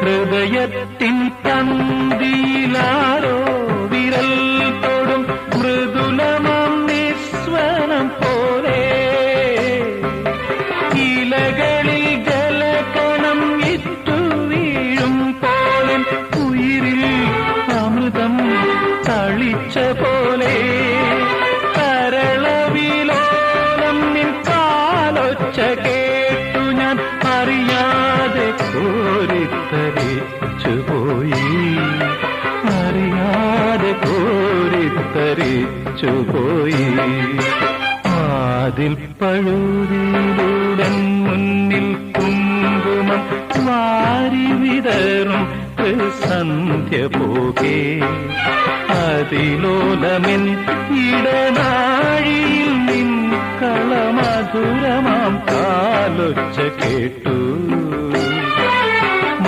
ഹൃദയത്തിൻ തന്തിയിലാരോ വിരൽ തൊടും മൃദുലമാം നിസ്വനം പോലെ ഇലകളിൽ ജലകണം ഇറ്റു വീഴും പോലെ ഉയിരിൽ അമൃതം തളിച്ച പോലെ കരളവിലോലം നിൻ കാലൊച്ച കേട്ടു ഞാൻ അറിയാതെ കോരിത്തരിച്ചുപോയി അറിയാതെ കോരിത്തരിച്ചുപോയി അതിൽ പഴുതിയിലൂടൻ മുന്നിൽ കുങ്കുമം വാരി വിതറും സന്ധ്യ പോകെ അതിലോലമെൻ ഇടനാഴിയിൽ നിൻ കളമധുരമാം കാലൊച്ച കേട്ടു